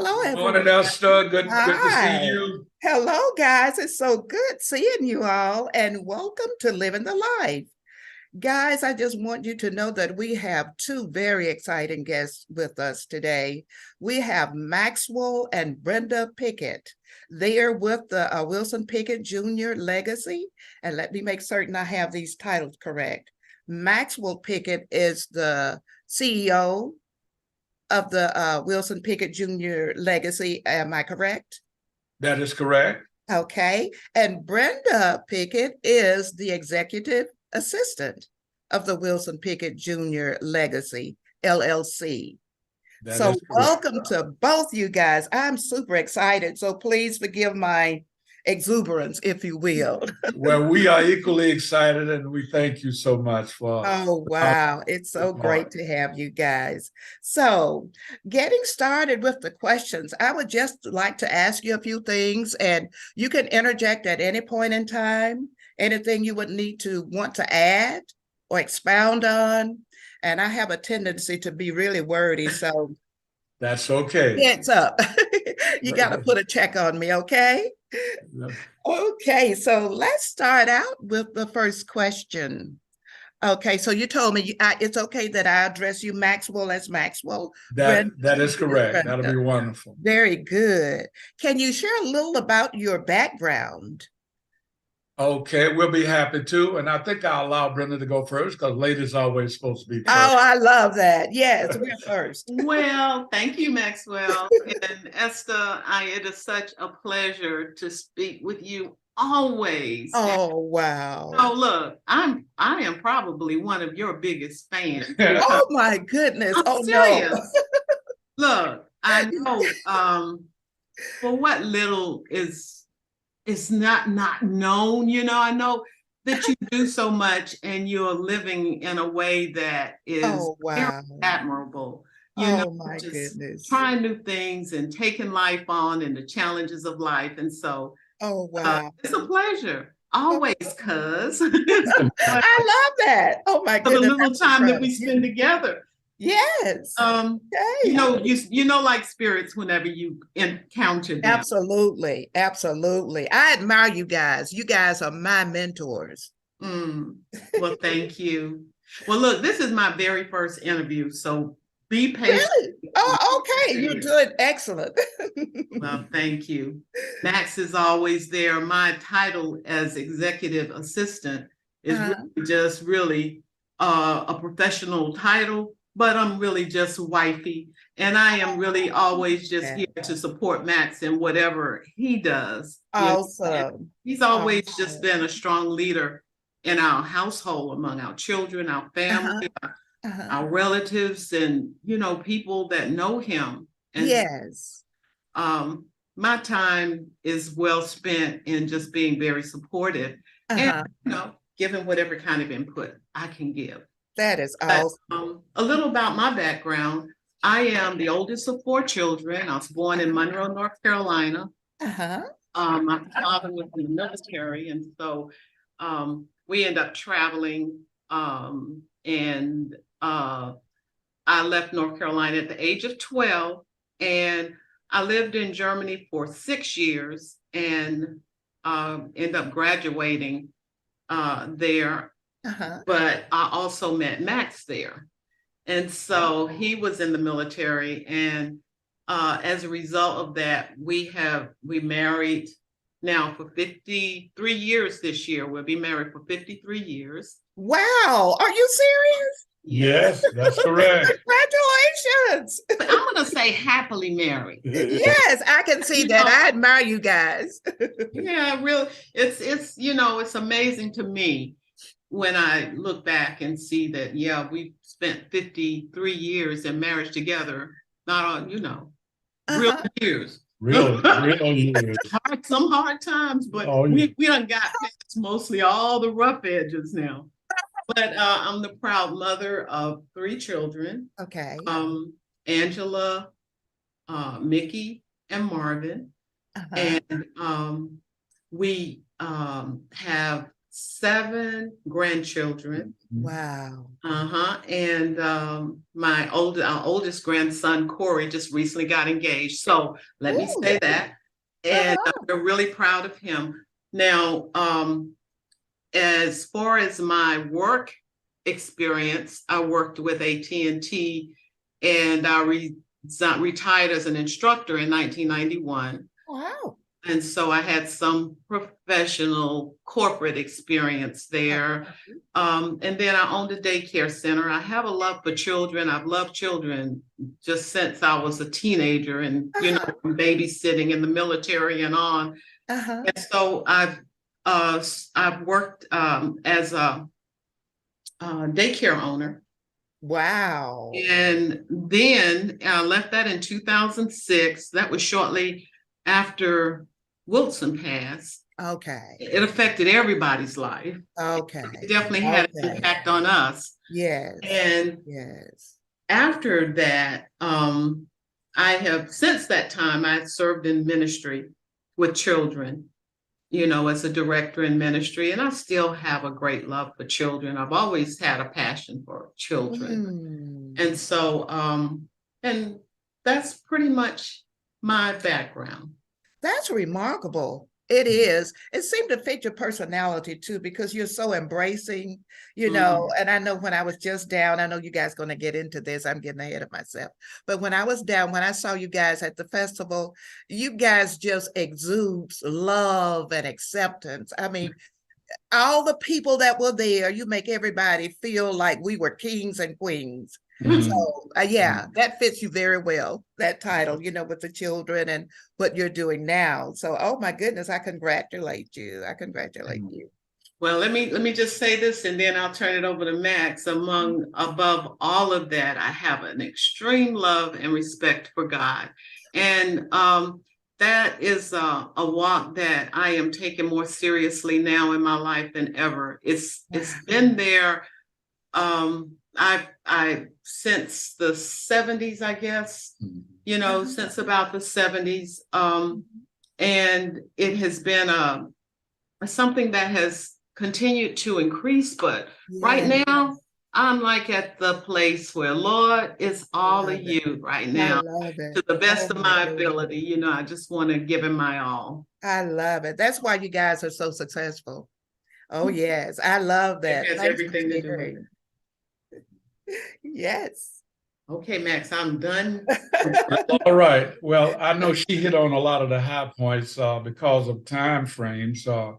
Hello, everyone. Morning, Esther. Good to see Hi. you. Hello, guys. It's so good seeing you all, and welcome to Living the Life. Guys, I just want you to know that we have two very exciting guests with us today. We have Maxwell and Brenda Pickett. They are with the Wilson Pickett Jr. legacy. And let me make certain I have these titles correct. Maxwell Pickett is the CEO of the Wilson Pickett Jr. legacy. Am I correct? That is correct. Okay. And Brenda Pickett is the executive assistant of the Wilson Pickett Jr. legacy, LLC. That So is correct. welcome to both you guys. I'm super excited. So please forgive my exuberance, if you will. Well, we are equally excited, and we thank you so much for Oh, wow. It's so great to have you guys. So, getting started with the questions, I would just like to ask you a few things, and you can interject at any point in time, anything you would need to want to add or expound on. And I have a tendency to be really wordy, so That's okay. heads up. You got to put a check on me, okay? Okay, so let's start out with the first question. Okay, so you told me it's okay that I address you, Maxwell, as Maxwell. That is correct. That'll be wonderful. Very good. Can you share a little about your background? Okay, we'll be happy to. And I think I'll allow Brenda to go first because ladies are always supposed to be first. Oh, I love that. Yes, we're first. Well, thank you, Maxwell. And Esther, it is such a pleasure to speak with you always. Oh, wow. Oh, look, I am probably one of your biggest fans. Oh my goodness. I'm serious. Look, I know for what little is not known, I know that you do so much and you're living in a way that is very admirable. My just goodness. Trying new things and taking life on and the challenges of life. And so it's a pleasure. Always, cuz. I love that. Oh my goodness. For the little time that we spend together. Yes. Like spirits whenever you encounter them. Absolutely. Absolutely. I admire you guys. You guys are my mentors. Well, thank you. Well, look, this is my very first interview, so be patient. Really? Oh, okay. You're doing excellent. Well, thank you. Max is always there. My title as executive assistant is really a professional title, but I'm really just wifey. And I am really always just here to support Max in whatever he does. Awesome. He's always just been a strong leader in our household, among our children, our family, our relatives, and, people that know him. And yes. My time is well spent in just being very supportive and, giving whatever kind of input I can give. That is awesome. A little about my background. I am the oldest of 4 children. I was born in Monroe, North Carolina. My father was in the military, and so we ended up traveling. And I left North Carolina at the age of 12, and I lived in Germany for 6 years and ended up graduating there. But I also met Max there. And so he was in the military. And as a result of that, we married now for 53 years this year. We'll be married for 53 years. Wow. Are you serious? Yes, that's correct. Congratulations. I'm going to say happily married. Yes, I can see that. I admire you guys. Yeah, really. It's amazing to me when I look back and see that, we spent 53 years in marriage together, not on, real years. Real years. Some hard times, but we done got past mostly all the rough edges now. But I'm the proud mother of 3 children. Okay. Angela, Mickey, and Marvin. And we have 7 grandchildren. Wow. And our oldest grandson, Corey, just recently got engaged. So let me say that. And we're really proud of him. Now, as far as my work experience, I worked with AT&T, and I retired as an instructor in 1991. Wow. And so I had some professional corporate experience there. And then I owned a daycare center. I have a love for children. I've loved children just since I was a teenager, and, you know, babysitting in the military and on. And so I've worked as a daycare owner. Wow. And then I left that in 2006. That was shortly after Wilson passed. Okay. It affected everybody's life. Okay. It definitely had an impact on us. Yes. And yes. After that, I have, since that time, I served in ministry with children, you know, as a director in ministry, and I still have a great love for children. I've always had a passion for children. And so, and that's pretty much my background. That's remarkable. It is. It seemed to fit your personality too, because you're so embracing, you know, and I know when I was just down, I know you guys going to get into this. I'm getting ahead of myself. But when I was down, when I saw you guys at the festival, you guys just exudes love and acceptance. I mean, all the people that were there, you make everybody feel like we were kings and queens. So yeah, that fits you very well, that title, you know, with the children and what you're doing now. So, oh my goodness, I congratulate you. I congratulate you. Well, let me just say this, and then I'll turn it over to Max. Above all of that, I have an extreme love and respect for God. And that is a walk that I am taking more seriously now in my life than ever. It's been there. I since the 70s, I guess, you know, since about the 70s. And it has been something that has continued to increase. But right now, I'm like at the place where, Lord, it's all of you right now, to the best of my ability. You know, I just want to give him my all. I love it. That's why you guys are so successful. Oh, yes. I love that. It has everything to do with it. Yes. Okay, Max, I'm done. All right. Well, I know she hit on a lot of the high points because of time frames. I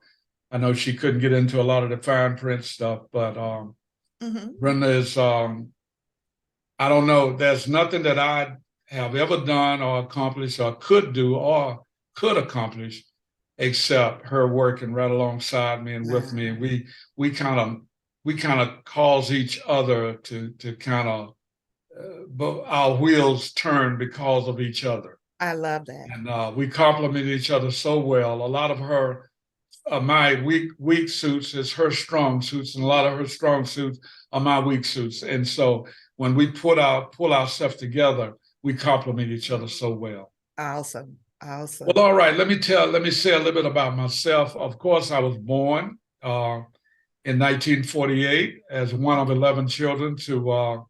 know she couldn't get into a lot of the fine print stuff, but Brenda is, I don't know, there's nothing that I have ever done or accomplished or could do or could accomplish except her working right alongside me and with me. And we kind of cause each other to kind of, but our wheels turn because of each other. I love that. And we complement each other so well. A lot of her, my weak suits is her strong suits, and a lot of her strong suits are my weak suits. And so when we pull ourselves together, we complement each other so well. Awesome. Awesome. Well, all right. Let me say a little bit about myself. Of course, I was born in 1948 as one of 11 children to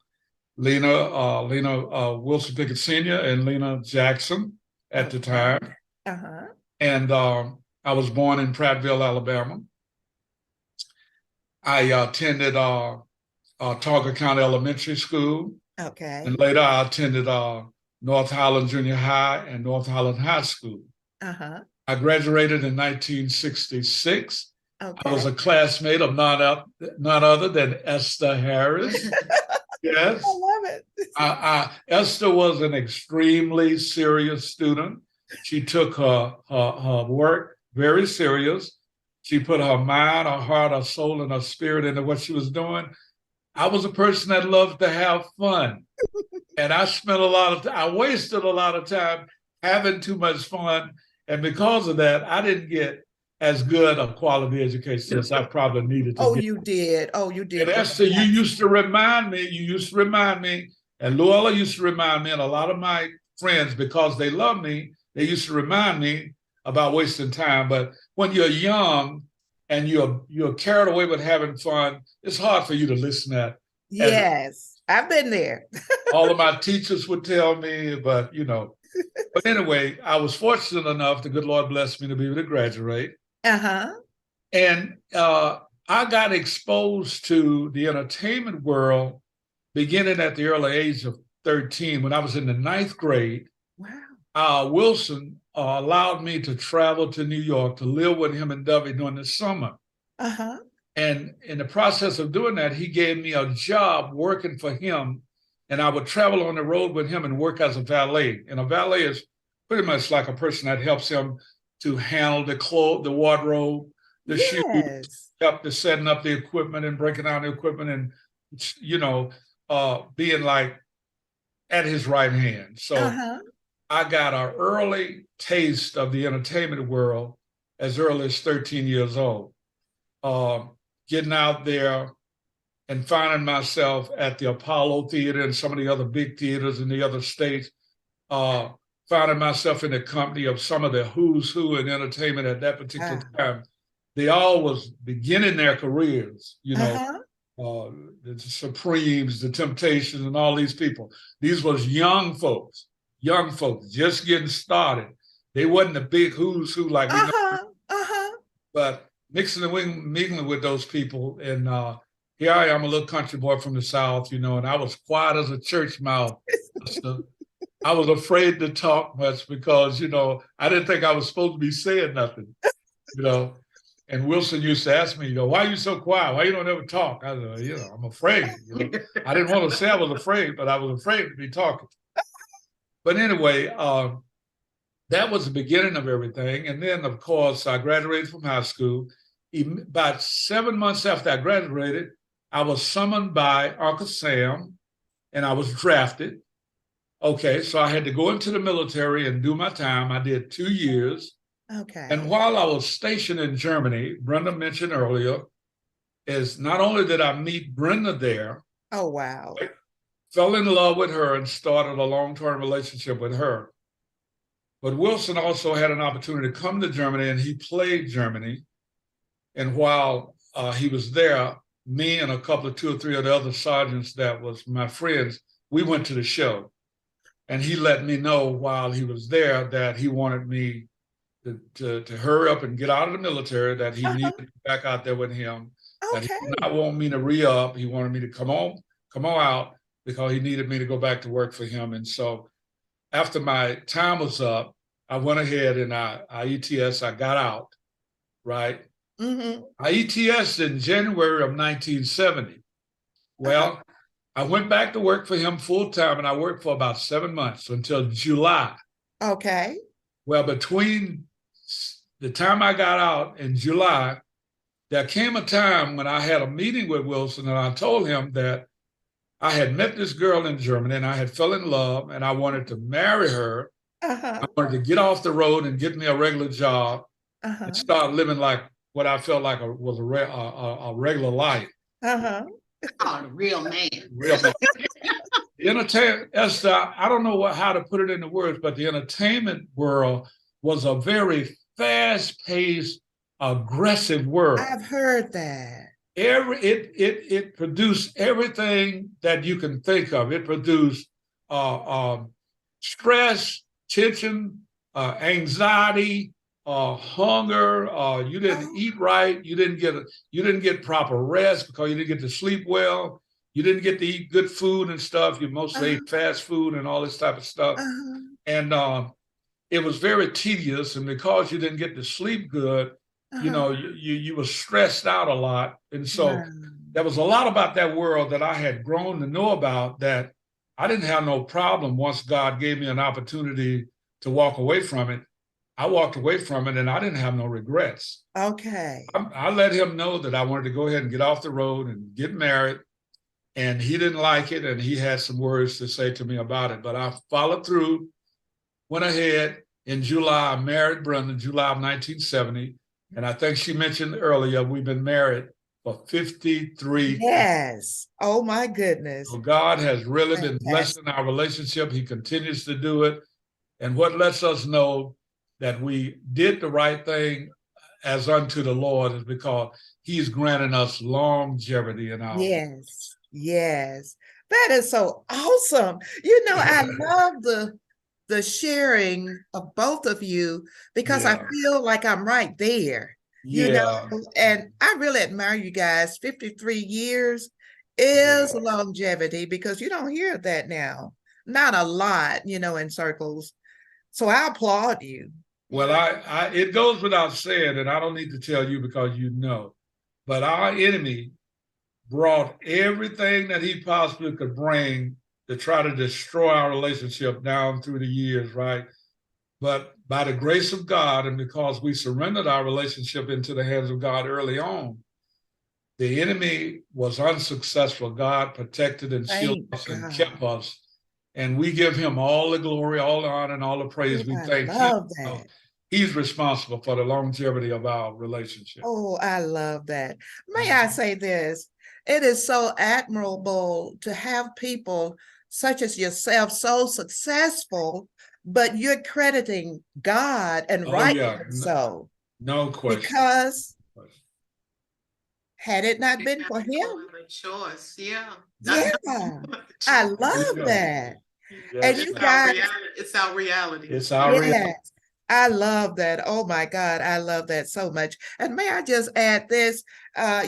Lena Wilson Pickett Sr. and Lena Jackson at the time. And I was born in Prattville, Alabama. I attended Targa County Elementary School. Okay. And later I attended North Highland Junior High and North Highland High School. I graduated in 1966. I was a classmate of none other than Esther Harris. Yes. I love it. Esther was an extremely serious student. She took her work very serious. She put her mind, her heart, her soul, and her spirit into what she was doing. I was a person that loved to have fun. And I wasted a lot of time having too much fun. And because of that, I didn't get as good a quality education as I probably needed to get. You did. Oh, you did. And Esther, you used to remind me, and Luella used to remind me, and a lot of my friends, because they love me, they used to remind me about wasting time. But when you're young and you're carried away with having fun, it's hard for you to listen at. Yes, I've been there. All of my teachers would tell me, but But anyway, I was fortunate enough, the good Lord blessed me to be able to graduate. And I got exposed to the entertainment world beginning at the early age of 13. When I was in the 9th grade, wow. Wilson allowed me to travel to New York to live with him and Dovey during the summer. And in the process of doing that, he gave me a job working for him. And I would travel on the road with him and work as a valet. And a valet is pretty much like a person that helps him to handle the clothes, the wardrobe, the shoes, help to setting up the equipment and breaking down the equipment and, being like at his right hand. So I got an early taste of the entertainment world as early as 13 years old. Getting out there and finding myself at the Apollo Theater and some of the other big theaters in the other states, finding myself in the company of some of the who's who in entertainment at that particular time. They all was beginning their careers, the Supremes, the Temptations, and all these people. These was young folks just getting started. They wasn't the big who's who like we know. But mixing and mingling with those people, and here I am, a little country boy from the South, and I was quiet as a church mouse. I was afraid to talk much because, I didn't think I was supposed to be saying nothing, And Wilson used to ask me, why are you so quiet? Why you don't ever talk? I said, I'm afraid. I didn't want to say I was afraid, but I was afraid to be talking. But anyway, that was the beginning of everything. And then, of course, I graduated from high school. About 7 months after I graduated, I was summoned by Uncle Sam, and I was drafted. Okay, so I had to go into the military and do my time. I did 2 years. Okay. And while I was stationed in Germany, Brenda mentioned earlier, is not only did I meet Brenda there. Oh, wow. I fell in love with her and started a long-term relationship with her. But Wilson also had an opportunity to come to Germany, and he played Germany. And while he was there, me and a couple of 2 or 3 of the other sergeants that was my friends, we went to the show. And he let me know while he was there that he wanted me to hurry up and get out of the military, that he needed to be back out there with him. Okay. That he did not want me to re-up. He wanted me to come on out because he needed me to go back to work for him. And so after my time was up, I went ahead and I ETS, I got out, right? I ETS in January of 1970. Well, I went back to work for him full time, and I worked for about 7 months until July. Okay. Well, between the time I got out in July, there came a time when I had a meeting with Wilson, and I told him that I had met this girl in Germany and I had fell in love and I wanted to marry her. I wanted to get off the road and get me a regular job and start living like what I felt like was a regular life. Oh, a real man. Real man. Esther, I don't know how to put it into words, but the entertainment world was a very fast-paced, aggressive world. I've heard that. It produced everything that you can think of. It produced stress, tension, anxiety, hunger. You didn't eat right. You didn't get proper rest because you didn't get to sleep well. You didn't get to eat good food and stuff. You mostly ate fast food and all this type of stuff. And it was very tedious. And because you didn't get to sleep good, you were stressed out a lot. And so there was a lot about that world that I had grown to know about that I didn't have no problem once God gave me an opportunity to walk away from it. I walked away from it and I didn't have no regrets. Okay. I let him know that I wanted to go ahead and get off the road and get married. And he didn't like it, and he had some words to say to me about it. But I followed through, went ahead. In July, I married Brenda in July of 1970. And I think she mentioned earlier, we've been married for 53 years. Yes. Oh, my goodness. So God has really been blessing our relationship. He continues to do it. And what lets us know that we did the right thing as unto the Lord is because he's granting us longevity in our Yes, yes. That is so awesome. You know, I love the sharing of both of you because I feel like I'm right there, you know, and I really admire you guys. 53 years is longevity because you don't hear that now. Not a lot, you know, in circles. So I applaud you. Well, it goes without saying, and I don't need to tell you because you know, but our enemy brought everything that he possibly could bring to try to destroy our relationship down through the years, right? But by the grace of God, and because we surrendered our relationship into the hands of God early on, the enemy was unsuccessful. God protected and shielded us and kept us. And we give him all the glory, all the honor, and all the praise. We thank him. That. He's responsible for the longevity of our relationship. Oh, I love that. May I say this? It is so admirable to have people such as yourself so successful, but you're crediting God and so. No question. Because had it not been for him. Choice, yeah. Yeah, I love that. Yes, and you guys, it's our reality. It's our reality. I love that. Oh my God, I love that so much. And may I just add this?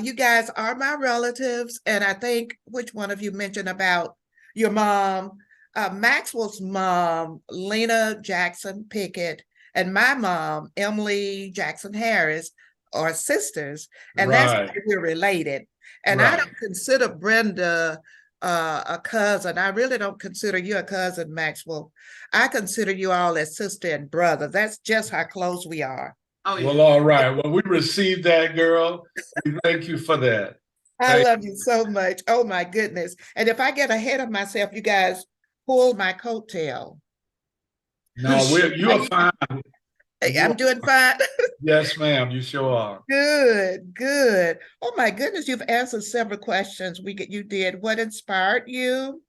You guys are my relatives, and I think which one of you mentioned about your mom, Maxwell's mom, Lena Jackson Pickett, and my mom, Emily Jackson Harris, are sisters, and that's why we're related. And I don't consider Brenda a cousin. I really don't consider you a cousin, Maxwell. I consider you all as sister and brother. That's just how close we are. Oh, yeah. Well, all right. Well, we received that, girl. We thank you for that. I love you so much. Oh my goodness. And if I get ahead of myself, you guys pull my coattail. No, you're fine. I'm doing fine. Yes, ma'am. You sure are. Good, good. Oh my goodness, you've answered several questions. You did. What inspired you?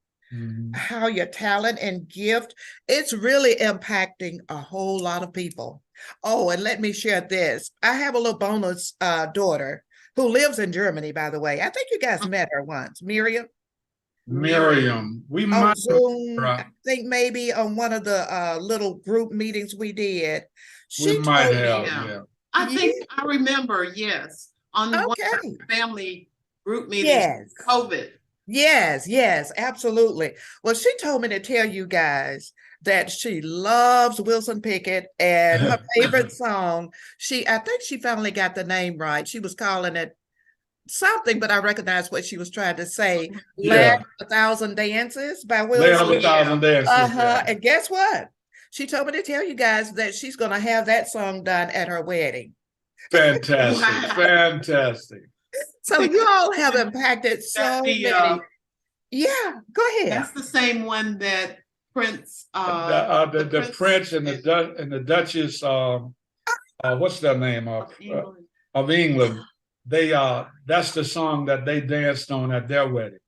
How your talent and gift, it's really impacting a whole lot of people. Oh, and let me share this. I have a little bonus daughter who lives in Germany, by the way. I think you guys met her once, Miriam. We might Zoom, I think maybe on one of the little group meetings we did. We might have. I think I remember, yes, on one family group meeting. Yes. COVID. Yes, absolutely. Well, she told me to tell you guys that she loves Wilson Pickett, and her favorite song, I think she finally got the name right. She was calling it something, but I recognized what she was trying to say. Land of a Thousand Dances by Wilson. Land of a Thousand Dances. And guess what? She told me to tell you guys that she's going to have that song done at her wedding. Fantastic. Fantastic. So you all have impacted so many. Yeah, go ahead. That's the same one that Prince. The Prince and the Duchess. What's their name of England? That's the song that they danced on at their wedding.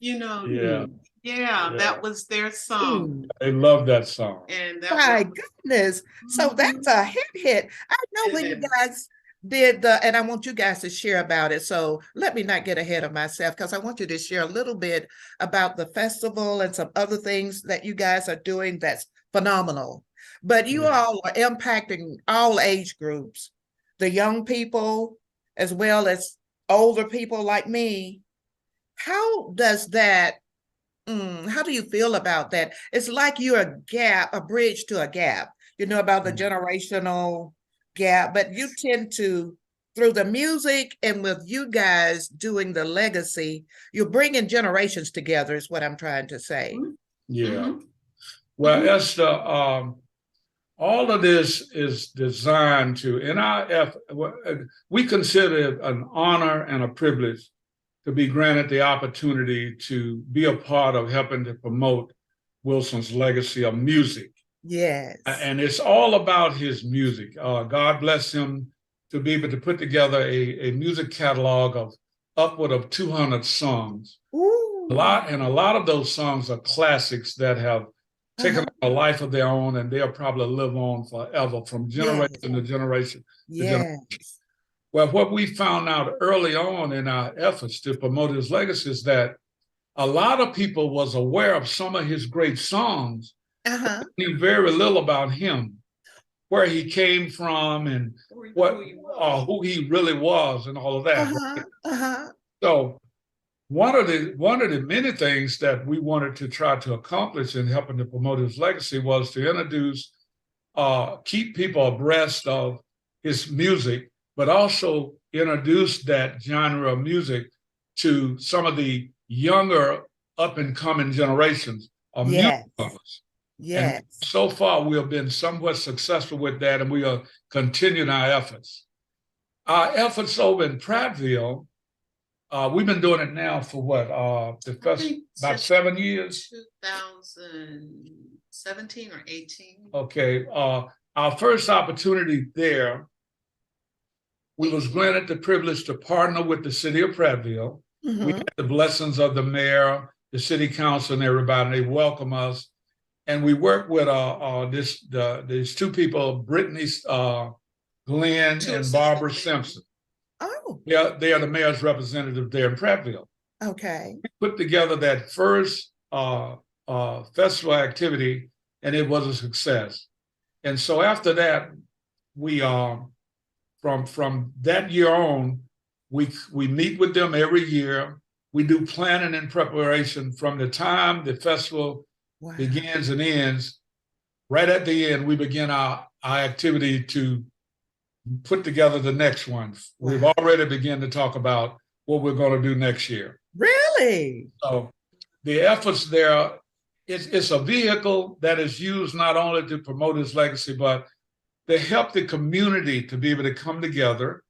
You know. Yeah, that was their song. They love that song. And my goodness. So that's a hit. I know when you guys did and I want you guys to share about it. So let me not get ahead of myself, because I want you to share a little bit about the festival and some other things that you guys are doing that's phenomenal. But you all are impacting all age groups, the young people as well as older people like me. How does that how do you feel about that? It's like you're a bridge to a gap, about the generational gap, but you tend to, through the music and with you guys doing the legacy, you're bringing generations together is what I'm trying to say. Yeah. Well, Esther, all of this is designed to, in our effort, we consider it an honor and a privilege to be granted the opportunity to be a part of helping to promote Wilson's legacy of music. Yes. And it's all about his music. God bless him to be able to put together a music catalog of upward of 200 songs. Ooh. A lot of those songs are classics that have taken a life of their own, and they'll probably live on forever from generation to generation to generation. Well, what we found out early on in our efforts to promote his legacy is that a lot of people was aware of some of his great songs, but knew very little about him, where he came from and who he really was and all of that. So one of the many things that we wanted to try to accomplish in helping to promote his legacy was to introduce, keep people abreast of his music, but also introduce that genre of music to some of the younger up and coming generations of music lovers. And so far we have been somewhat successful with that, and we are continuing our efforts. Our efforts over in Prattville, we've been doing it now for what? About 7 years? 2017 or 18. Okay. Our first opportunity there, we was granted the privilege to partner with the city of Prattville. We had the blessings of the mayor, the city council, and everybody. They welcome us. And we work with these two people, Brittany Glenn and Barbara Simpson. Oh. They are the mayor's representative there in Prattville. Okay. We put together that first festival activity, and it was a success. And so after that, we from that year on, we meet with them every year. We do planning and preparation from the time the festival begins and ends. Right at the end, we begin our activity to put together the next one. We've already begun to talk about what we're going to do next year. Really? So the efforts there, it's a vehicle that is used not only to promote his legacy, but to help the community to be able to come together,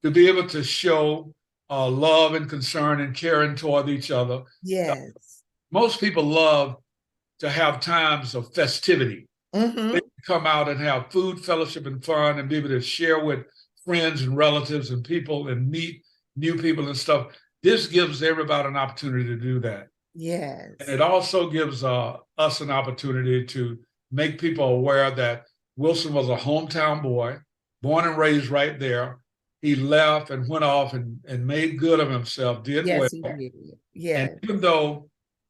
to be able to show love and concern and caring toward each other. Yes. Most people love to have times of festivity. They come out and have food, fellowship, and fun, and be able to share with friends and relatives and people and meet new people and stuff. This gives everybody an opportunity to do that. Yes. And it also gives us an opportunity to make people aware that Wilson was a hometown boy, born and raised right there. He left and went off and made good of himself, did well. He did. Yes. And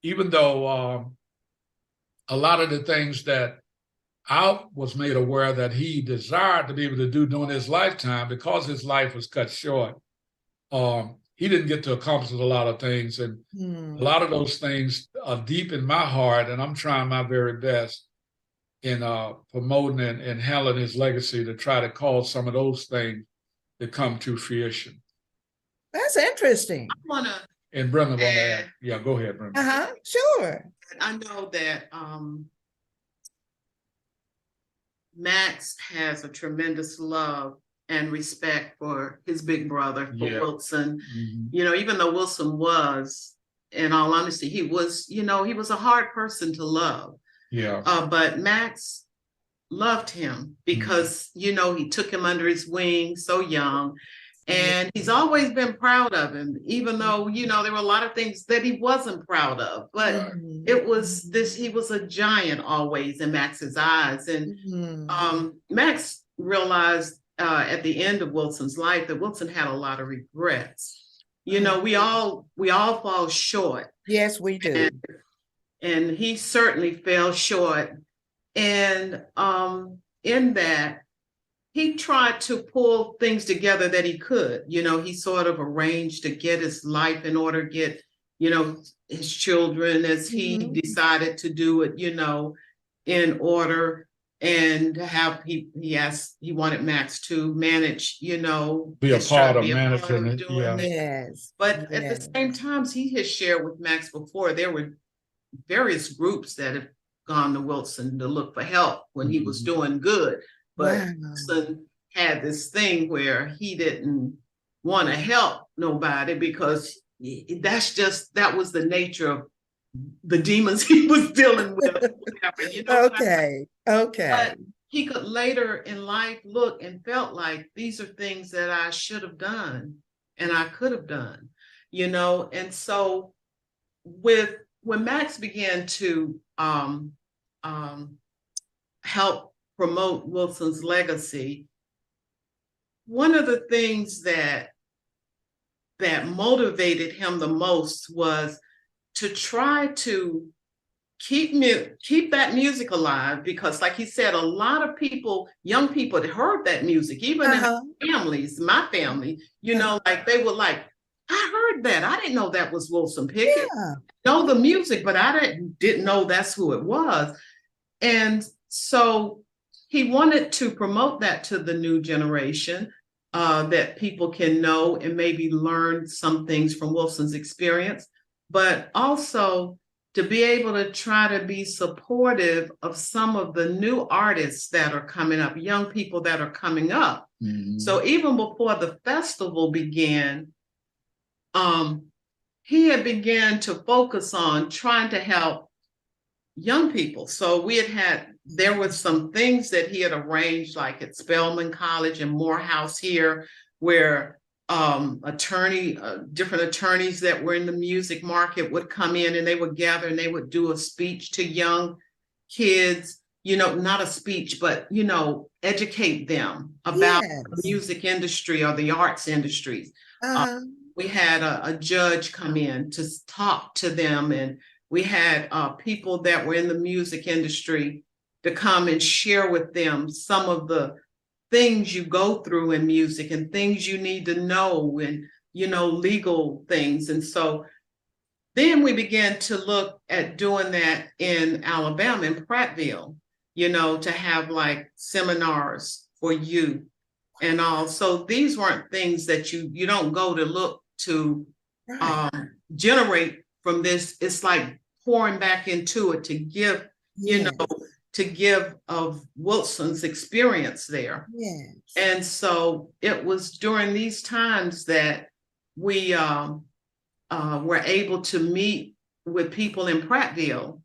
even though a lot of the things that I was made aware that he desired to be able to do during his lifetime, because his life was cut short, he didn't get to accomplish a lot of things. And a lot of those things are deep in my heart, and I'm trying my very best in promoting and handling his legacy to try to cause some of those things to come to fruition. That's interesting. And Brenda want to add. Yeah, go ahead, Brenda. Sure. I know that Max has a tremendous love and respect for his big brother, for Wilson. You know, even though Wilson was, in all honesty, he was a hard person to love. Yeah. But Max loved him because, he took him under his wing so young. And he's always been proud of him, even though, there were a lot of things that he wasn't proud of. But it was he was a giant always in Max's eyes. And Max realized at the end of Wilson's life that Wilson had a lot of regrets. We all fall short. Yes, we do. And he certainly fell short. And in that, he tried to pull things together that he could. He sort of arranged to get his life in order, get, his children as he decided to do it, in order, and have he wanted Max to manage, be a part of managing it. Yes. But at the same time, he has shared with Max before, there were various groups that have gone to Wilson to look for help when he was doing good. But Wilson had this thing where he didn't want to help nobody because that was the nature of the demons he was dealing with. Okay. But he could later in life look and felt like these are things that I should have done and I could have done, And so when Max began to help promote Wilson's legacy, one of the things that motivated him the most was to try to keep that music alive, because like he said, a lot of people, young people that heard that music, even in families, my family, like they were like, I heard that. I didn't know that was Wilson Pickett. Yeah. Know the music, but I didn't know that's who it was. And so he wanted to promote that to the new generation, that people can know and maybe learn some things from Wilson's experience, but also to be able to try to be supportive of some of the new artists that are coming up, young people that are coming up. Mm-hmm. So even before the festival began, he had began to focus on trying to help young people. So there were some things that he had arranged, like at Spelman College and Morehouse here, where different attorneys that were in the music market would come in and they would gather and they would do a speech to young kids, not a speech, but, educate them about the music industry or the arts industries. We had a judge come in to talk to them, and we had people that were in the music industry to come and share with them some of the things you go through in music and things you need to know, and, legal things. And so then we began to look at doing that in Alabama, in Prattville, to have like seminars for youth and all. So these weren't things that you don't go to look to generate from this. It's like pouring back into it to give, to give of Wilson's experience there. Yes. And so it was during these times that we were able to meet with people in Prattville,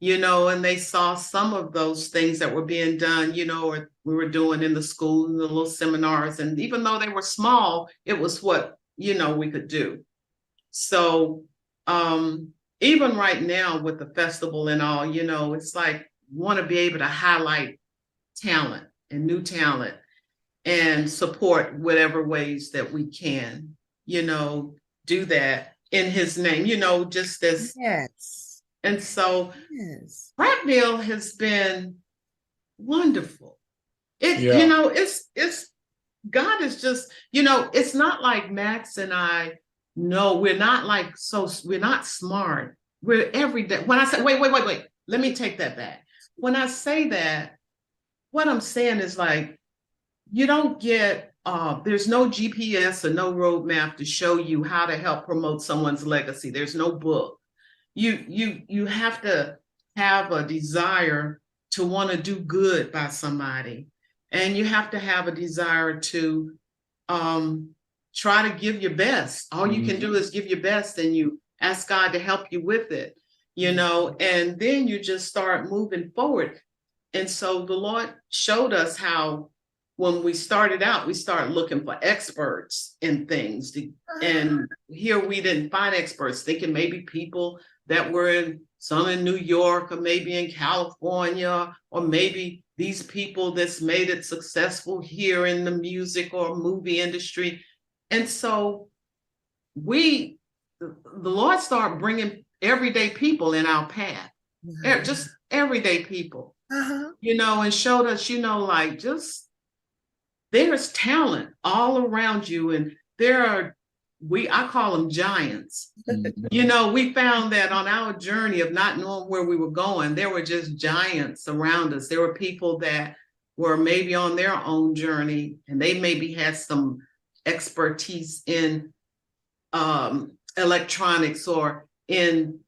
and they saw some of those things that were being done, or we were doing in the school and the little seminars. And even though they were small, it was what, we could do. So even right now with the festival and all, it's like, want to be able to highlight talent and new talent and support whatever ways that we can, do that in his name, just as. Yes. And so Prattville has been wonderful. It's God is just, it's not like Max and I, we're not we're not smart. We're every day. When I say, wait, let me take that back. When I say that, what I'm saying is like, you don't get, there's no GPS or no roadmap to show you how to help promote someone's legacy. There's no book. You have to have a desire to want to do good by somebody. And you have to have a desire to try to give your best. All you can do is give your best, and you ask God to help you with it. And then you just start moving forward. And so the Lord showed us how, when we started out, we started looking for experts in things. And here we didn't find experts, thinking maybe people that were some in New York, or maybe in California, or maybe these people that's made it successful here in the music or movie industry. And so the Lord started bringing everyday people in our path, just everyday people, and showed us, like, just there's talent all around you. And there are, I call them giants. We found that on our journey of not knowing where we were going, there were just giants around us. There were people that were maybe on their own journey, and they maybe had some expertise in electronics, or in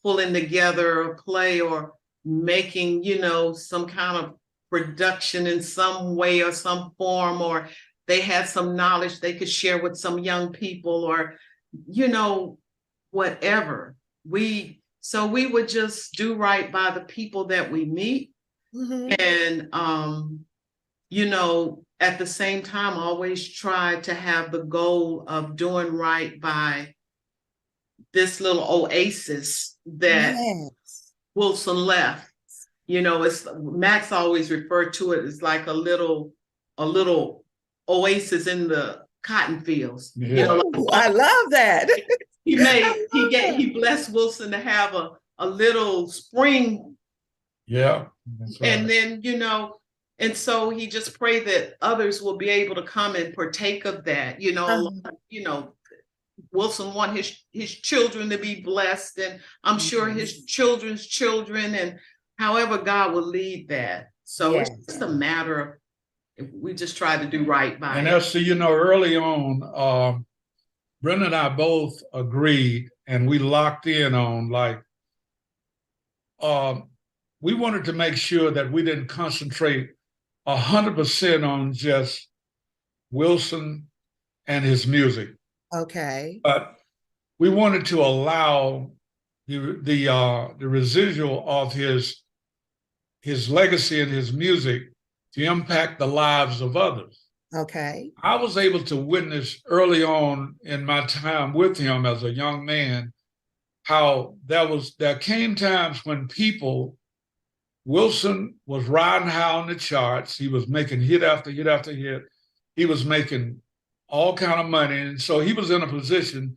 pulling together a play, or making, some kind of production in some way or some form, or they had some knowledge they could share with some young people, or, whatever. So we would just do right by the people that we meet. And, at the same time, always try to have the goal of doing right by this little oasis that Wilson left You know, it's Max always referred to it as like a little oasis in the cotton fields. Yeah. You know, Ooh, I love that. he blessed Wilson to have a little spring. Yeah. That's right. And then, you know, and so he just prayed that others will be able to come and partake of that. You know, you know, Wilson want his children to be blessed, and I'm sure his children's children, and however God will lead that. So it's just a matter of, if we just try to do right by and it. also, you know, early on, Brenda and I both agreed, and we locked in on like, we wanted to make sure that we didn't concentrate 100% on just Wilson and his music. Okay. But we wanted to allow the residual of his legacy and his music to impact the lives of others. Okay. I was able to witness early on in my time with him as a young man how there came times when Wilson was riding high on the charts. He was making hit after hit after hit. He was making all kind of money. And so he was in a position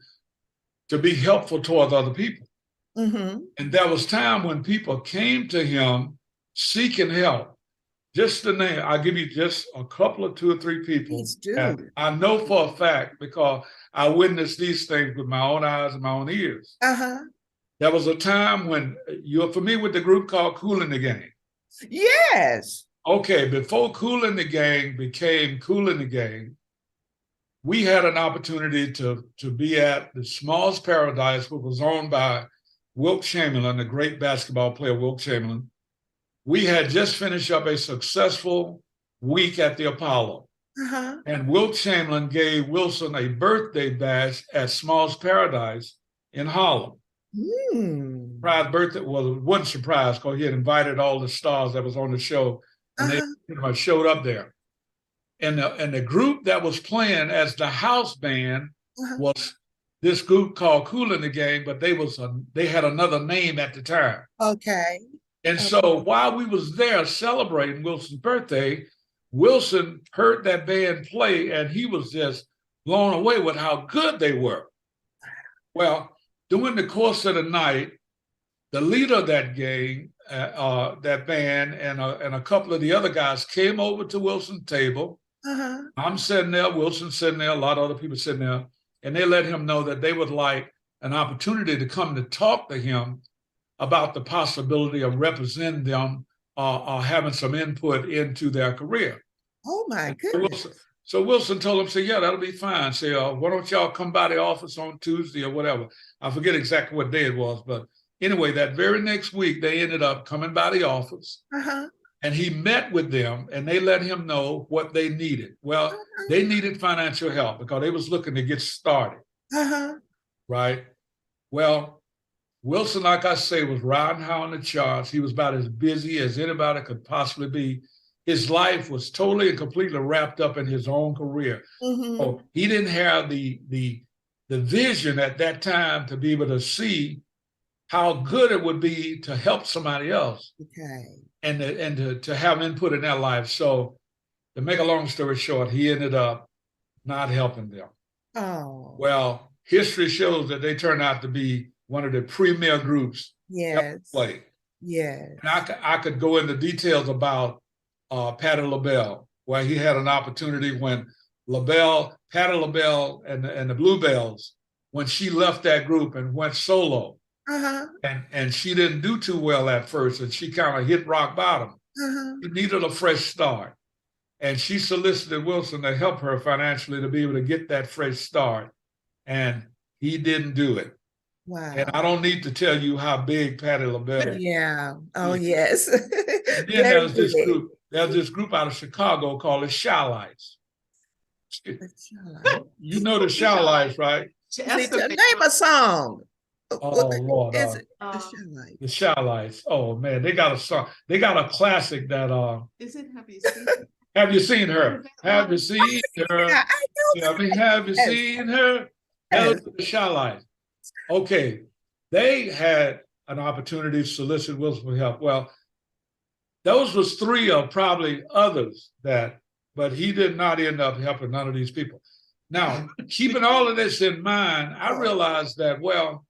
to be helpful towards other people. And there was time when people came to him seeking help. Just the name, I'll give you just a couple of 2 or 3 people. Please do. And I know for a fact because I witnessed these things with my own eyes and my own ears. There was a time when you're familiar with the group called Kool and the Gang. Yes. Okay, before Kool and the Gang became Kool and the Gang, we had an opportunity to be at the Small's Paradise, which was owned by Wilt Chamberlain, the great basketball player Wilt Chamberlain. We had just finished up a successful week at the Apollo. And Wilt Chamberlain gave Wilson a birthday bash at Small's Paradise in Harlem. Surprise birthday, well, it wasn't surprise because he had invited all the stars that was on the show, and they pretty much showed up there. And the group that was playing as the house band was this group called Kool and the Gang, but they had another name at the time. Okay. And so while we was there celebrating Wilson's birthday, Wilson heard that band play, and he was just blown away with how good they were. Well, during the course of the night, the leader of that gang, that band, and a couple of the other guys came over to Wilson's table. I'm sitting there, Wilson's sitting there, a lot of other people sitting there, and they let him know that they would like an opportunity to come to talk to him about the possibility of representing them or having some input into their career. Oh my goodness. So Wilson told him, say, yeah, that'll be fine. Say, why don't y'all come by the office on Tuesday or whatever. I forget exactly what day it was, but anyway, that very next week, they ended up coming by the office. And he met with them, and they let him know what they needed. Well, they needed financial help because they was looking to get started. Right? Well, Wilson, like I say, was riding high on the charts. He was about as busy as anybody could possibly be. His life was totally and completely wrapped up in his own career. So he didn't have the vision at that time to be able to see how good it would be to help somebody else. And to have input in their life. So to make a long story short, he ended up not helping them. Well, history shows that they turned out to be one of the premier groups ever played. And I could go into details about Patti LaBelle, where he had an opportunity when Patti LaBelle and the Bluebells, when she left that group and went solo, and she didn't do too well at first, and she kind of hit rock bottom. She needed a fresh start. And she solicited Wilson to help her financially to be able to get that fresh start. And he didn't do it. And I don't need to tell you how big Patti LaBelle is. Oh, yes. And then there was this group out of Chicago called the Shy-Lights. You know the Shy-Lights, right? Name a song. Oh, Lord. The Shy-Lights. Oh, man, they got a song. They got a classic that... Is it Have You Seen Her? Have you seen her? Have you seen her? Have you seen her? That was the Shy-Lights. Okay, they had an opportunity to solicit Wilson for help. Well, Those was 3 of probably others but he did not end up helping none of these people. Now, keeping all of this in mind, I realized that, well,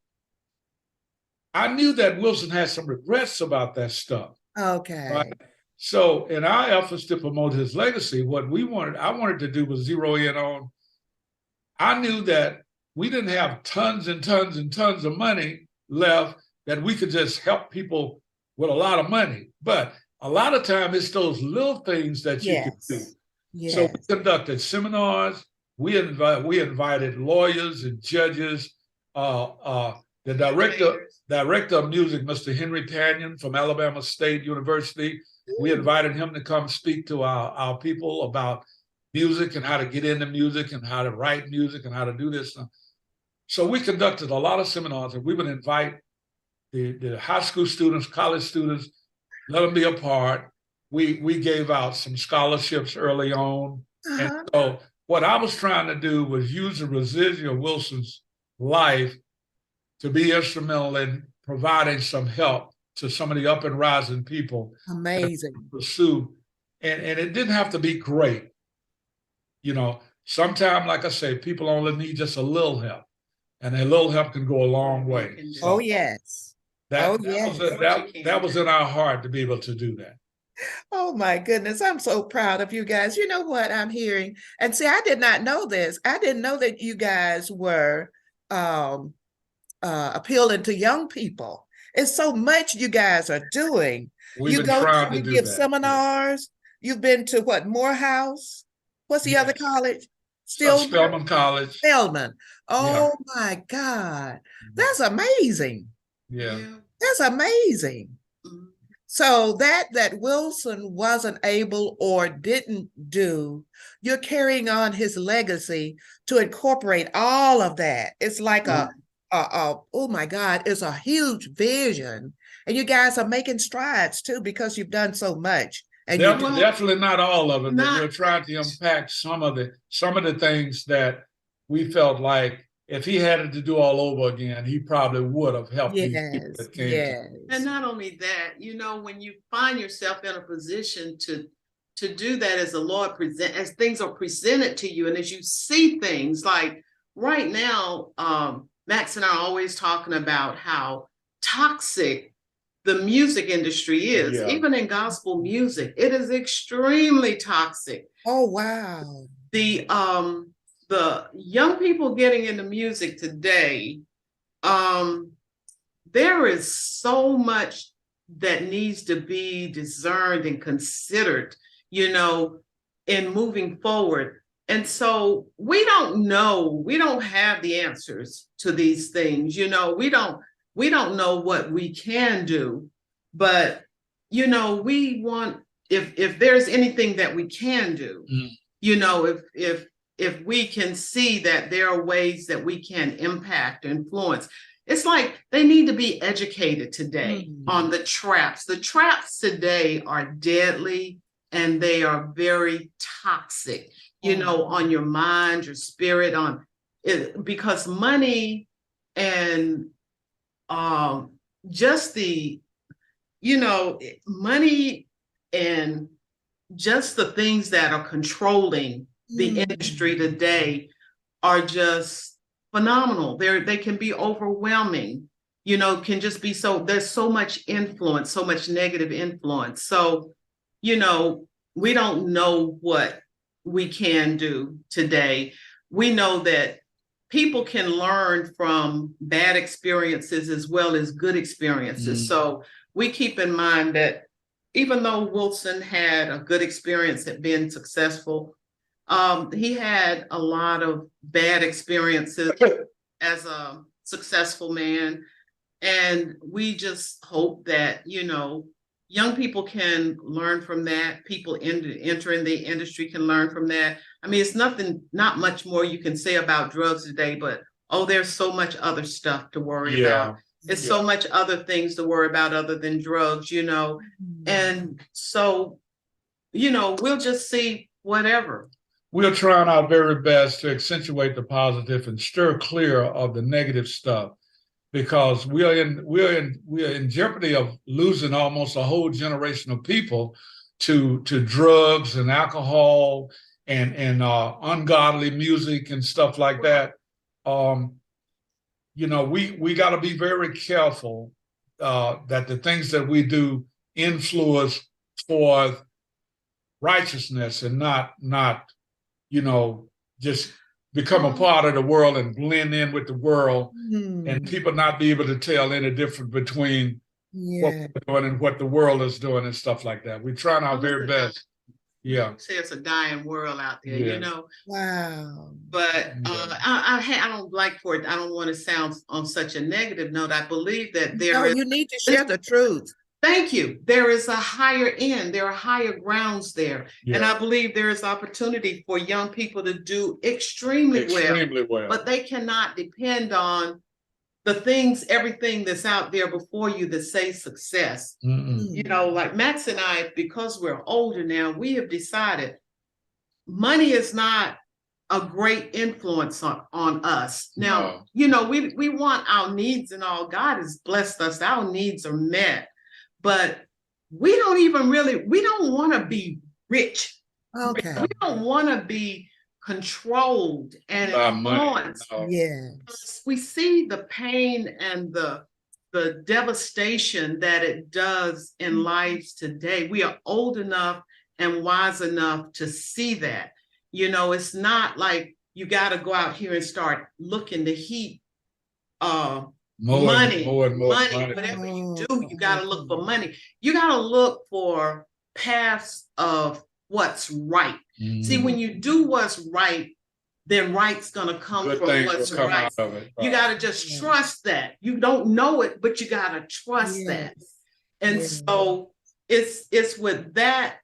I knew that Wilson had some regrets about that stuff. Okay. Right? So in our efforts to promote his legacy, what I wanted to do was zero in on, I knew that we didn't have tons and tons and tons of money left that we could just help people with a lot of money. But a lot of time it's those little things that you can do. Yes. So we conducted seminars. We invited lawyers and judges. The director of music, Mr. Henry Tanyan from Alabama State University. We invited him to come speak to our people about music and how to get into music and how to write music and how to do this. So we conducted a lot of seminars, and we would invite the high school students, college students, let them be a part. We gave out some scholarships early on. And so what I was trying to do was use the residual of Wilson's life to be instrumental in providing some help to some of the up and rising people. Amazing. Pursue. And it didn't have to be great. You know, sometimes, like I say, people only need just a little help. And a little help can go a long way. So oh, yes. That was in our heart to be able to do that. Oh my goodness, I'm so proud of you guys. You know what I'm hearing? And see, I did not know this. I didn't know that you guys were appealing to young people. It's so much you guys are doing. You give seminars. You've been to what, Morehouse? What's the other college? Spelman College. Spelman. Oh my God. That's amazing. Yeah. That's amazing. So that Wilson wasn't able or didn't do, you're carrying on his legacy to incorporate all of that. It's like oh my God, it's a huge vision. And you guys are making strides too, because you've done so much. And definitely not all of it, but we're trying to unpack some of the things that we felt like if he had it to do all over again, he probably would have helped these people that came to. And not only that, you know, when you find yourself in a position to do that as the Lord as things are presented to you, and as you see things like right now, Max and I are always talking about how toxic the music industry is. Even in gospel music, it is extremely toxic. Oh, wow. The young people getting into music today, there is so much that needs to be discerned and considered, you know, in moving forward. And so we don't know, we don't have the answers to these things, you know, we don't know what we can do, but, you know, we want, if there's anything that we can do, you know, if we can see that there are ways that we can impact, influence. It's like they need to be educated today on the traps. The traps today are deadly and they are very toxic, you know, on your mind, your spirit, on it, because money and just the, you know, money and just the things that are controlling the industry today are just phenomenal. They can be overwhelming, you know, can just be there's so much influence, so much negative influence. So, you know, we don't know what we can do today. We know that people can learn from bad experiences as well as good experiences. So we keep in mind that even though Wilson had a good experience at being successful, he had a lot of bad experiences as a successful man. And we just hope that, you know, young people can learn from that. People entering the industry can learn from that. I mean, it's not much more you can say about drugs today, but, oh, there's so much other stuff to worry about. It's so much other things to worry about other than drugs, you know. And so, you know, we'll just see whatever. We're trying our very best to accentuate the positive and steer clear of the negative stuff. because we're in jeopardy of losing almost a whole generation of people to drugs and alcohol and ungodly music and stuff like that. You know, we got to be very careful that the things that we do influence for righteousness and not you know, just become a part of the world and blend in with the world, and people not be able to tell any difference between what we're doing and what the world is doing and stuff like that. We're trying our very best. Yeah. Say it's a dying world out there, you know. Wow. But I don't like for it. I don't want to sound on such a negative note. I believe that there is. You need to share the truth. Thank you. There is a higher end. There are higher grounds there. Yeah. And I believe there is opportunity for young people to do extremely well. But they cannot depend on the things, everything that's out there before you that say success. You know, like Max and I, because we're older now, we have decided money is not a great influence on us. Now, you know, we want our needs and all. God has blessed us. Our needs are met. But we don't want to be rich. Okay. We don't want to be controlled and influenced. Yes. We see the pain and the devastation that it does in lives today. We are old enough and wise enough to see that. You know, it's not like you got to go out here and start looking to heap money. Whatever you do, you got to look for money. You got to look for paths of what's right. See, when you do what's right, then right's going to come from what's right. You got to just trust that. You don't know it, but you got to trust that. And so it's with that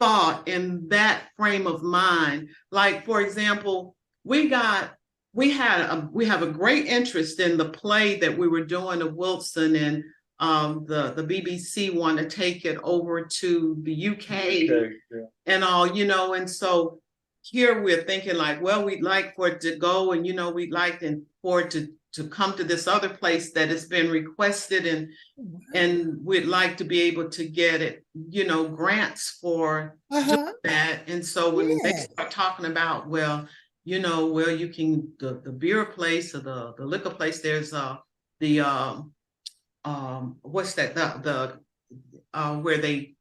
thought and that frame of mind. Like, for example, we have a great interest in the play that we were doing of Wilson, and the BBC wanted to take it over to the UK and all, you know, and so here we're thinking like, well, we'd like for it to go, and you know, we'd like for it to come to this other place that has been requested, and we'd like to be able to get it, you know, grants for that. And so when they start talking about, well, you know, well, you can the beer place or the liquor place. There's what's that? The where they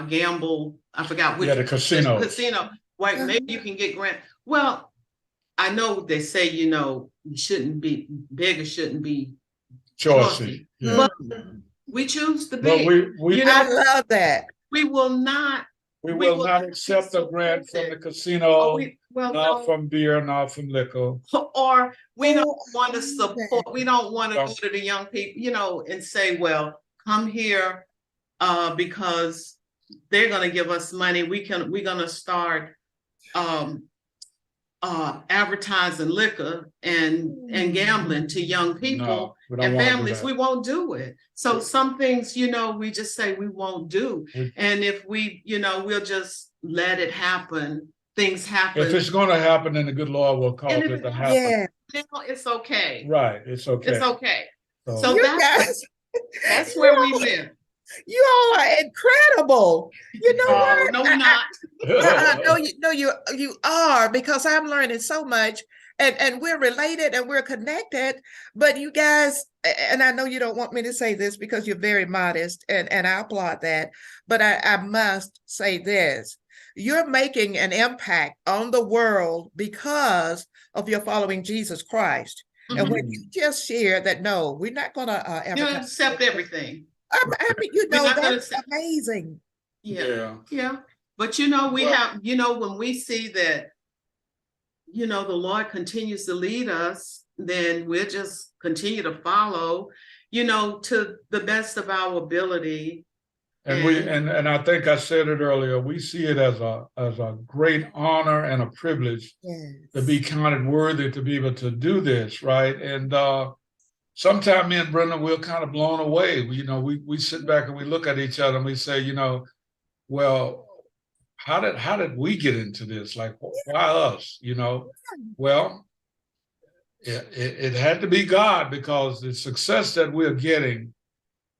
gamble. I forgot which. Yeah, the casino. Casino. Right. Maybe you can get grant. Well, I know they say, you know, you shouldn't be big or shouldn't be choicy. But we choose to be. I love that. We will not. We will not accept a grant from the casino, not from beer, not from liquor. Or we don't want to support, we don't want to go to the young people, you know, and say, well, come here because they're going to give us money. We're going to start advertising liquor and gambling to young people and families. We won't do it. So some things, you know, we just say we won't do. And if we, you know, we'll just let it happen. Things happen. If it's going to happen, then the good Lord will cause it to happen. Yeah, it's okay. Right. It's okay. It's okay. So that's where we live. You all are incredible. You know what? No, we're not. No, you are, because I'm learning so much, and we're related and we're connected. But you guys, and I know you don't want me to say this because you're very modest, and I applaud that. But I must say this: you're making an impact on the world because of your following Jesus Christ. And when you just share that, no, we're not going to accept everything. I mean, you know, that's amazing. Yeah. But, you know, we have, you know, when we see that, you know, the Lord continues to lead us, then we'll just continue to follow, you know, to the best of our ability. And I think I said it earlier, we see it as a great honor and a privilege to be counted worthy to be able to do this, right? And sometimes me and Brenda, we're kind of blown away. You know, we sit back and we look at each other and we say, you know, well, how did we get into this? Like, why us? You know, well, it had to be God, because the success that we're getting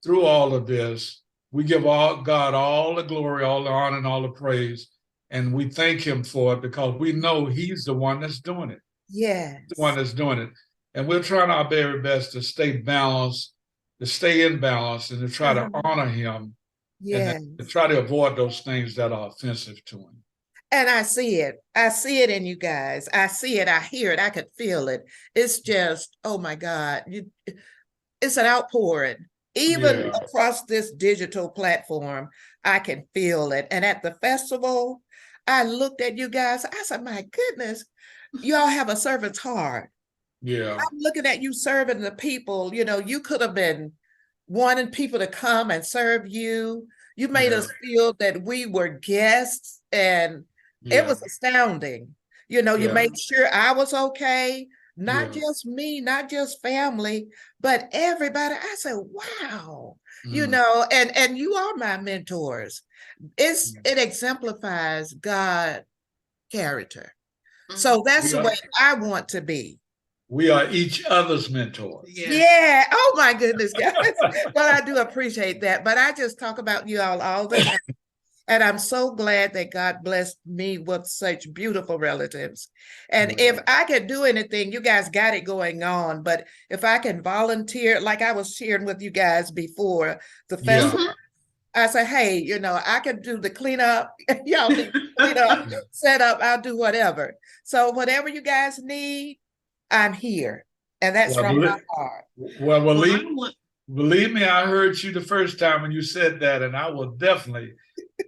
through all of this, we give God all the glory, all the honor, and all the praise. And we thank him for it, because we know he's the one that's doing it. Yes. The one that's doing it. And we're trying our very best to stay balanced, to stay in balance, and to try to honor him. Yes. And to try to avoid those things that are offensive to him. And I see it. I see it in you guys. I see it. I hear it. I could feel it. It's just, oh my God. It's an outpouring. Even across this digital platform, I can feel it. And at the festival, I looked at you guys. I said, my goodness, y'all have a servant's heart. Yeah. I'm looking at you serving the people. You know, you could have been wanting people to come and serve you. You made us feel that we were guests, and it was astounding. You know, you made sure I was okay. Not just me, not just family, but everybody. I said, wow, you know, and you are my mentors. It exemplifies God character. So that's the way I want to be. We are each other's mentors. Yeah. Oh my goodness, guys. Well, I do appreciate that. But I just talk about you all the time. And I'm so glad that God blessed me with such beautiful relatives. And if I could do anything, you guys got it going on. But if I can volunteer, like I was sharing with you guys before the festival, I say, hey, you know, I can do the cleanup. Y'all need to clean up, set up, I'll do whatever. So whatever you guys need, I'm here. And that's from my heart. Well, believe me, I heard you the first time when you said that, and I will definitely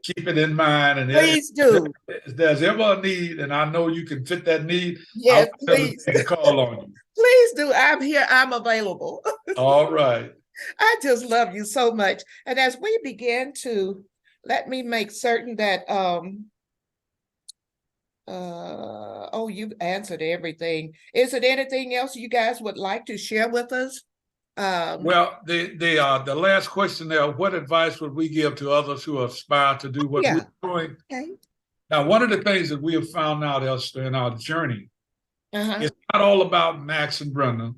keep it in mind. And please do. If there's ever a need, and I know you can fit that need, yes, please call on you. Please do. I'm here. I'm available. All right. I just love you so much. And as we begin to, let me make certain that you've answered everything. Is it anything else you guys would like to share with us? Well, the last question there, what advice would we give to others who aspire to do what we're doing? Okay. Now, one of the things that we have found out, Esther, in our journey, it's not all about Max and Brenda,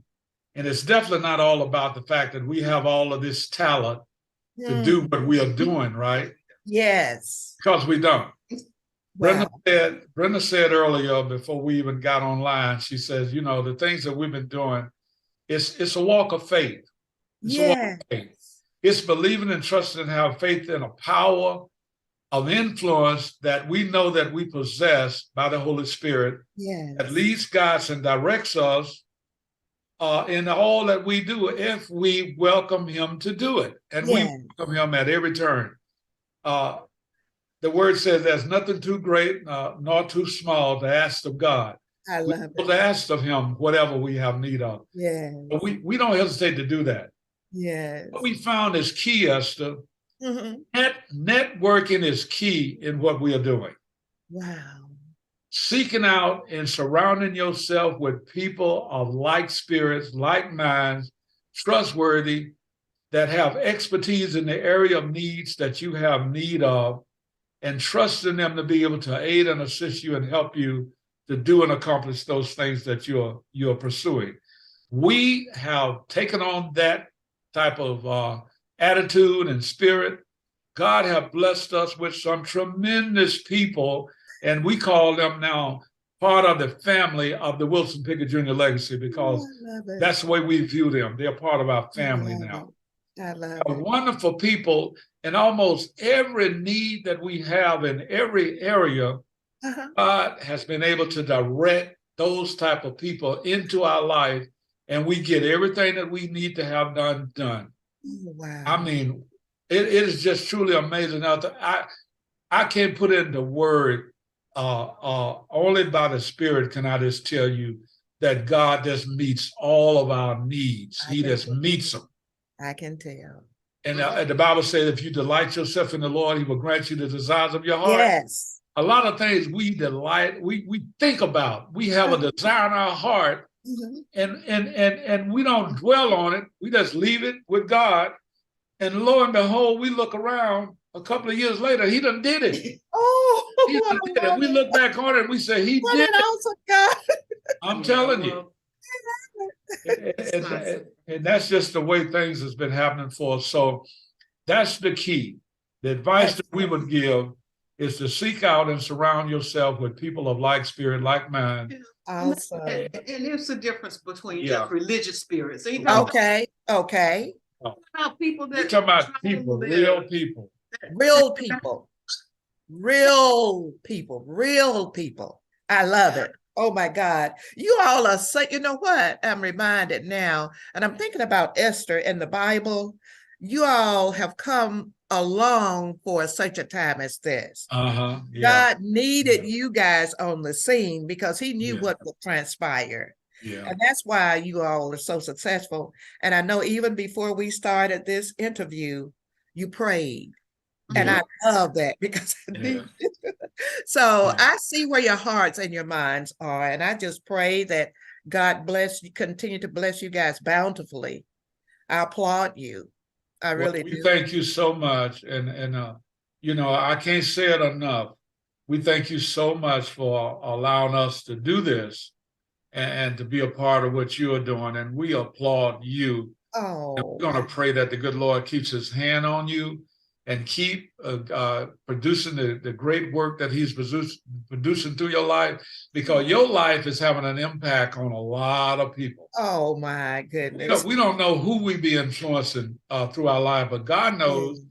and it's definitely not all about the fact that we have all of this talent to do what we are doing, right? Yes. Because we don't. Wow. Brenda said earlier, before we even got online, she says, you know, the things that we've been doing, it's a walk of faith. It's a walk of faith. It's believing and trusting and have faith in a power of influence that we know that we possess by the Holy Spirit that leads, guides, and directs us in all that we do if we welcome him to do it. And we welcome him at every turn. The word says there's nothing too great nor too small to ask of God. I love it. To ask of him whatever we have need of. Yeah. But we don't hesitate to do that. Yes. What we found is key, Esther. Networking is key in what we are doing. Wow. Seeking out and surrounding yourself with people of like spirits, like minds, trustworthy, that have expertise in the area of needs that you have need of, and trusting them to be able to aid and assist you and help you to do and accomplish those things that you're pursuing. We have taken on that type of attitude and spirit. God have blessed us with some tremendous people, and we call them now part of the family of the Wilson Pickett Jr. legacy, because that's the way we view them. They're part of our family now. I love it. Wonderful people, and almost every need that we have in every area, God has been able to direct those type of people into our life, and we get everything that we need to have done. Wow. I mean, it is just truly amazing. I can't put it into word. Only by the Spirit can I just tell you that God just meets all of our needs. He just meets them. I can tell. And the Bible says, if you delight yourself in the Lord, he will grant you the desires of your heart. Yes. A lot of things we think about. We have a desire in our heart, and we don't dwell on it. We just leave it with God. And lo and behold, we look around a couple of years later, he done did it. He done did it. We look back on it and we say, he did it. God. I'm telling you. And that's just the way things has been happening for us. So that's the key. The advice that we would give is to seek out and surround yourself with people of like spirit, like mind. Awesome. And there's a difference between just religious spirits. Okay. Okay. About people that you're talking about people, real people. Real people. Real people. Real people. I love it. Oh my God. You all are so, you know what? I'm reminded now, and I'm thinking about Esther in the Bible. You all have come along for such a time as this. Yeah. God needed you guys on the scene because he knew what would transpire. Yeah. And that's why you all are so successful. And I know even before we started this interview, you prayed. And I love that because I see where your hearts and your minds are. And I just pray that God bless you, continue to bless you guys bountifully. I applaud you. I really do. Thank you so much. And you know, I can't say it enough. We thank you so much for allowing us to do this and to be a part of what you are doing. And we applaud you. Oh, and we're going to pray that the good Lord keeps his hand on you and keep producing the great work that he's producing through your life, because your life is having an impact on a lot of people. Oh my goodness. We don't know who we be influencing through our life, but God knows.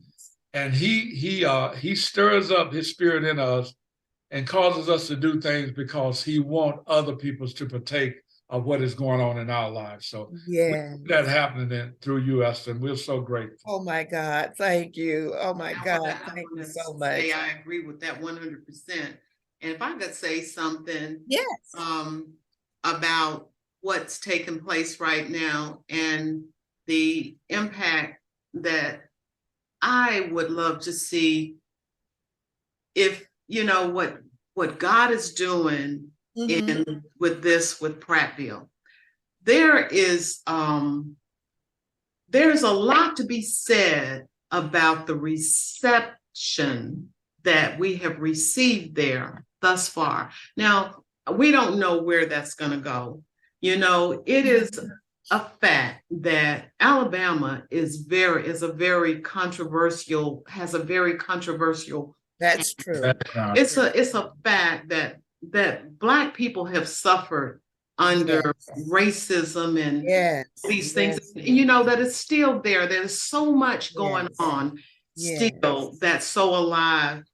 And he stirs up his spirit in us and causes us to do things because he wants other people to partake of what is going on in our lives. So that happening through you, Esther, and we're so grateful. Oh my God, thank you. Oh my God, thank you so much. I agree with that 100%. And if I could say something, about what's taking place right now and the impact that I would love to see, if you know what God is doing with Prattville. There's a lot to be said about the reception that we have received there thus far. Now, we don't know where that's going to go. You know, it is a fact that Alabama has a very controversial. That's true. It's a fact that Black people have suffered under racism and these things. You know, that it's still there. There's so much going on still that's so alive.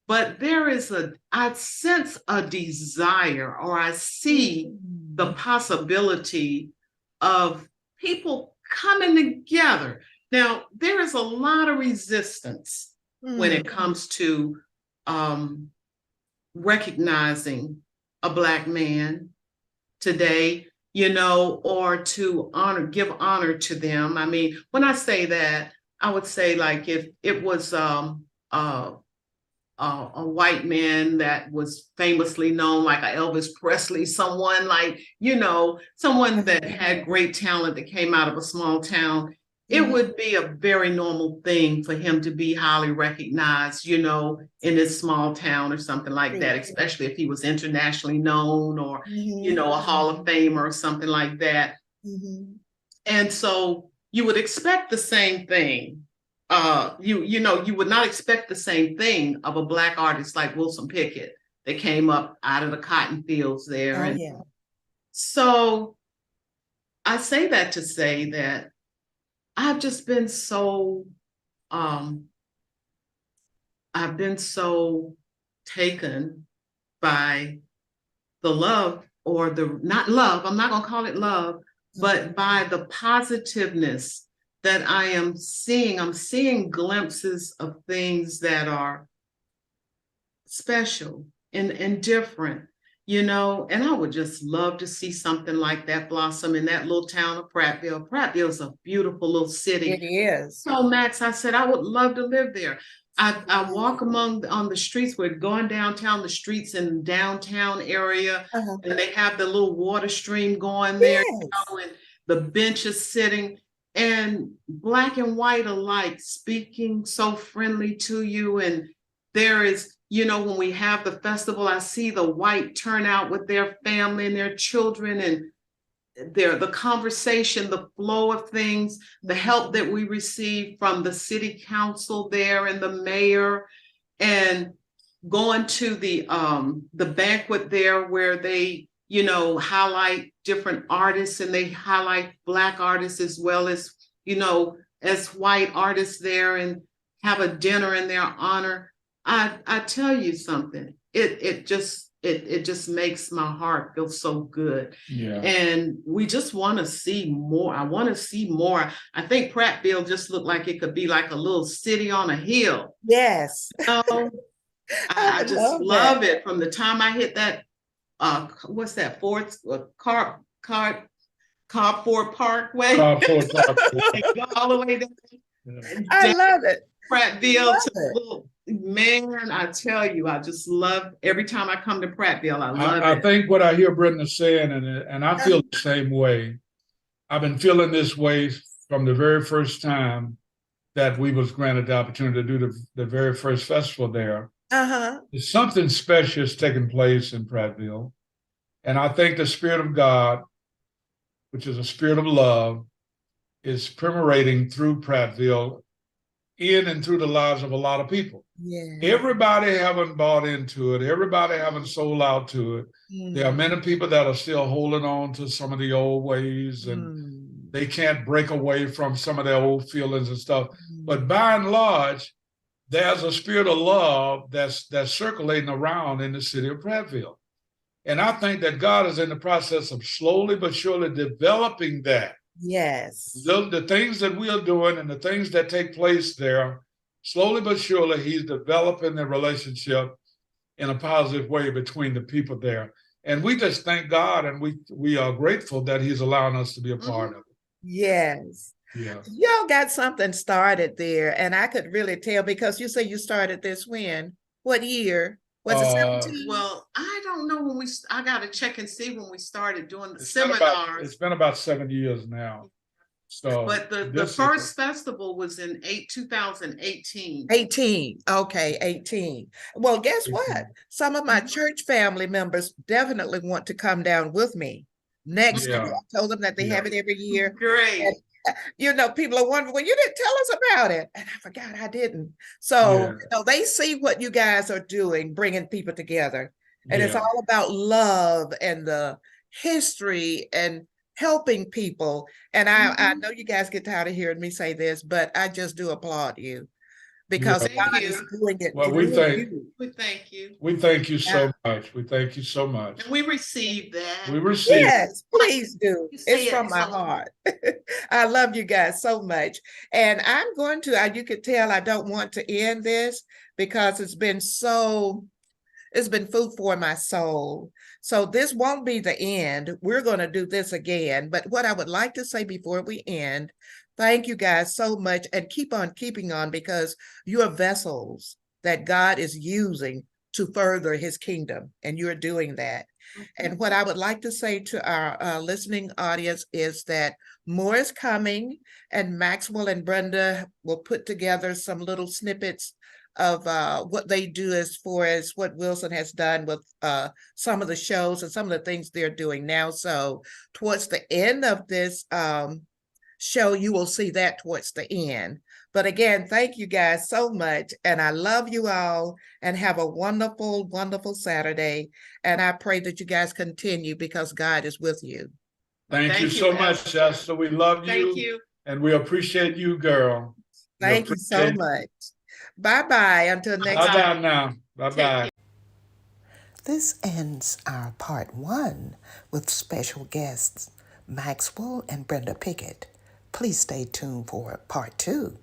But I sense a desire, or I see the possibility of people coming together. Now, there is a lot of resistance when it comes to recognizing a Black man today, you know, or to give honor to them. I mean, when I say that, I would say, like, if it was a white man that was famously known, like a Elvis Presley, someone like, you know, someone that had great talent that came out of a small town, it would be a very normal thing for him to be highly recognized, you know, in this small town or something like that, especially if he was internationally known or, you know, a Hall of Famer or something like that. And so you would expect the same thing. You would not expect the same thing of a Black artist like Wilson Pickett that came up out of the cotton fields there. So I say that to say that I've just been so, I've been so taken by the love, or not love, I'm not gonna call it love, but by the positiveness that I am seeing. I'm seeing glimpses of things that are special and different, you know, and I would just love to see something like that blossom in that little town of Prattville. Prattville is a beautiful little city. It is. So Max, I said, I would love to live there. I walk on the streets. We're going downtown, the streets in downtown area, and they have the little water stream going there, you know, and the benches sitting, and Black and white alike speaking so friendly to you. And there is, you know, when we have the festival, I see the white turn out with their family and their children, and the conversation, the flow of things, the help that we receive from the city council there and the mayor, and going to the banquet there where they, highlight different artists, and they highlight Black artists as well as, as white artists there, and have a dinner in their honor. I tell you something, it just makes my heart feel so good. Yeah. And we just want to see more. I want to see more. I think Prattville just looked like it could be like a little city on a hill. Yes. I just love it. From the time I hit that, what's that, Carport Parkway? Carport Parkway. All the way down. I love it. Prattville to little, man, I tell you, I just love every time I come to Prattville. I love it. I think what I hear Brenda saying, and I feel the same way. I've been feeling this way from the very first time that we was granted the opportunity to do the very first festival there. There's something special is taking place in Prattville. And I think the Spirit of God, which is a spirit of love, is permeating through Prattville, in and through the lives of a lot of people. Yeah. Everybody haven't bought into it. Everybody haven't sold out to it. There are many people that are still holding on to some of the old ways, and they can't break away from some of their old feelings and stuff. But by and large, there's a spirit of love that's circulating around in the city of Prattville. And I think that God is in the process of slowly but surely developing that. Yes. The things that we are doing and the things that take place there, slowly but surely, he's developing the relationship in a positive way between the people there. And we just thank God, and we are grateful that he's allowing us to be a part of it. Yes. Yeah. Y'all got something started there, and I could really tell, because you say you started this when? What year? Was it 17? Well, I don't know I got to check and see when we started doing the seminars. It's been about 7 years now. So, but the first festival was in 2018. 18. Okay, 18. Well, guess 18. what? Some of my church family members definitely want to come down with me next year. I told them that they have it every year. Great. And, people are wondering, well, you didn't tell us about it. And I forgot I didn't. So they see what you guys are doing, bringing people together. And it's all about love and the history and helping people. And I know you guys get tired of hearing me say this, but I just do applaud you, because God is doing it. Well, we thank you. We thank you so much. We thank you so much. And we receive that. We receive. Yes, please do. It's from my heart. I love you guys so much. And I'm going to, you could tell I don't want to end this, because it's been food for my soul. So this won't be the end. We're going to do this again. But what I would like to say before we end, thank you guys so much, and keep on keeping on, because you are vessels that God is using to further his kingdom, and you're doing that. And what I would like to say to our listening audience is that more is coming, and Maxwell and Brenda will put together some little snippets of what they do as far as what Wilson has done with some of the shows and some of the things they're doing now. So towards the end of this show, you will see that towards the end. But again, thank you guys so much. And I love you all, and have a wonderful, wonderful Saturday. And I pray that you guys continue, because God is with you. Thank you so much, Shasta. We love you. Thank you. And we appreciate you, girl. Thank you so much. Bye-bye. Until next time. Bye-bye now. Bye-bye. This ends our part 1 with special guests, Maxwell and Brenda Pickett. Please stay tuned for part 2.